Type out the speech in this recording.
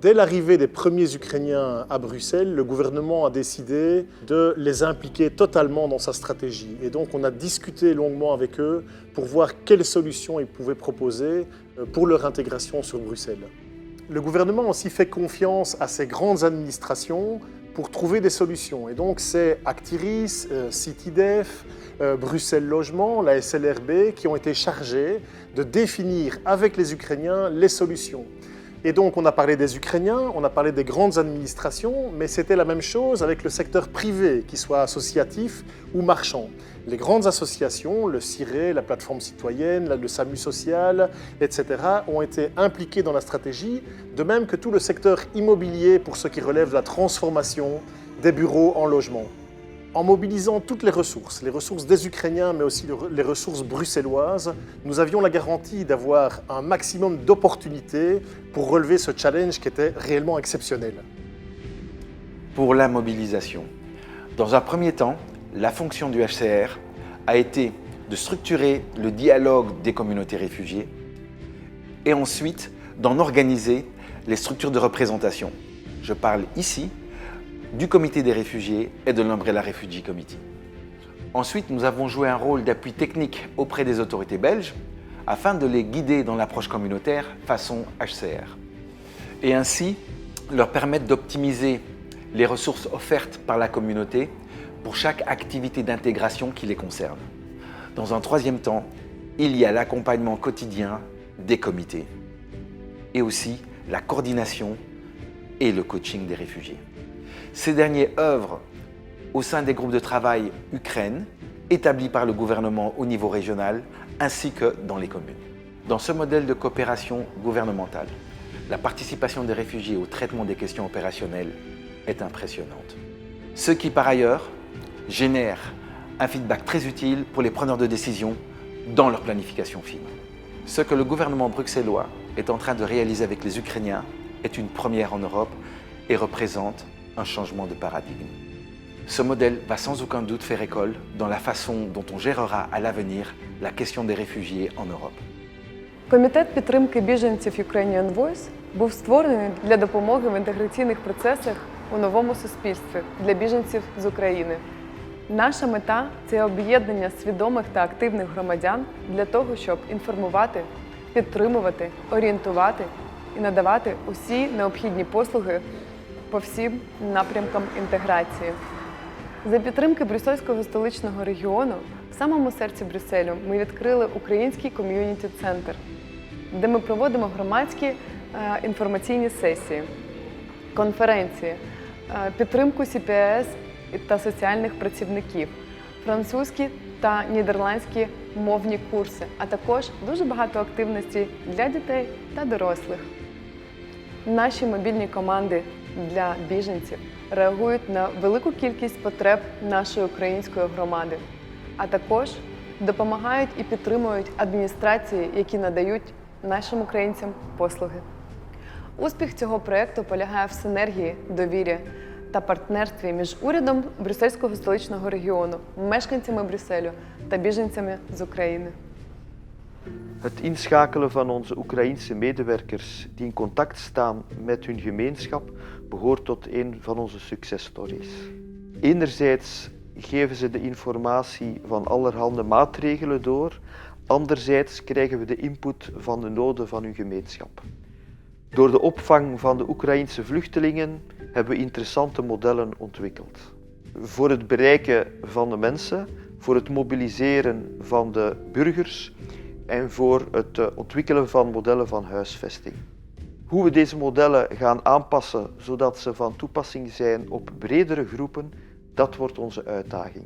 Dès l'arrivée des premiers Ukrainiens à Bruxelles, le gouvernement a décidé de les impliquer totalement dans sa stratégie. Et donc on a discuté longuement avec eux pour voir quelles solutions ils pouvaient proposer pour leur intégration sur Bruxelles. Le gouvernement a aussi fait confiance à ces grandes administrations pour trouver des solutions. Et donc c'est Actiris, Citydef, Bruxelles Logement, la SLRB qui ont été chargés de définir avec les Ukrainiens les solutions. Et donc on a parlé des Ukrainiens, on a parlé des grandes administrations, mais c'était la même chose avec le secteur privé, qu'il soit associatif ou marchand. Les grandes associations, le CIRE, la plateforme citoyenne, le SAMU social, etc., ont été impliquées dans la stratégie, de même que tout le secteur immobilier pour ce qui relève de la transformation des bureaux en logements. En mobilisant toutes les ressources des Ukrainiens, mais aussi les ressources bruxelloises, nous avions la garantie d'avoir un maximum d'opportunités pour relever ce challenge qui était réellement exceptionnel. Pour la mobilisation. Dans un premier temps, la fonction du HCR a été de structurer le dialogue des communautés réfugiées et ensuite d'en organiser les structures de représentation. Je parle ici du Comité des réfugiés et de l'Umbrella Refugee Committee. Ensuite, nous avons joué un rôle d'appui technique auprès des autorités belges afin de les guider dans l'approche communautaire façon HCR et ainsi leur permettre d'optimiser les ressources offertes par la communauté pour chaque activité d'intégration qui les concerne. Dans un troisième temps, il y a l'accompagnement quotidien des comités et aussi la coordination et le coaching des réfugiés. Ces derniers œuvrent au sein des groupes de travail Ukraine, établis par le gouvernement au niveau régional, ainsi que dans les communes. Dans ce modèle de coopération gouvernementale, la participation des réfugiés au traitement des questions opérationnelles est impressionnante. Ce qui, par ailleurs, génère un feedback très utile pour les preneurs de décision dans leur planification fine. Ce que le gouvernement bruxellois est en train de réaliser avec les Ukrainiens est une première en Europe et représente un changement de paradigme. Ce modèle va sans aucun doute faire école dans la façon dont on gérera à l'avenir la question des réfugiés en Europe. Комітет підтримки біженців Ukrainian Voice був створений для допомоги в інтеграційних процесах у новому суспільстві для біженців з України. Наша мета – це об'єднання свідомих та активних громадян для того, щоб інформувати, підтримувати, орієнтувати і надавати усі необхідні послуги по всім напрямкам інтеграції. За підтримки Брюссельського столичного регіону в самому серці Брюсселю ми відкрили український ком'юніті-центр, де ми проводимо громадські інформаційні сесії, конференції, підтримку CPS та соціальних працівників, французькі та нідерландські мовні курси, а також дуже багато активностей для дітей та дорослих. Наші мобільні команди для біженців реагують на велику кількість потреб нашої української громади, а також допомагають і підтримують адміністрації, які надають нашим українцям послуги. Успіх цього проєкту полягає в синергії, довірі та партнерстві між урядом Брюссельського столичного регіону, мешканцями Брюсселю та біженцями з України. Het inschakelen van onze Oekraïense medewerkers die in contact staan met hun gemeenschap behoort tot een van onze successtories. Enerzijds geven ze de informatie van allerhande maatregelen door, anderzijds krijgen we de input van de noden van hun gemeenschap. Door de opvang van de Oekraïense vluchtelingen hebben we interessante modellen ontwikkeld. Voor het bereiken van de mensen, voor het mobiliseren van de burgers en voor het ontwikkelen van modellen van huisvesting. Hoe we deze modellen gaan aanpassen zodat ze van toepassing zijn op bredere groepen, dat wordt onze uitdaging.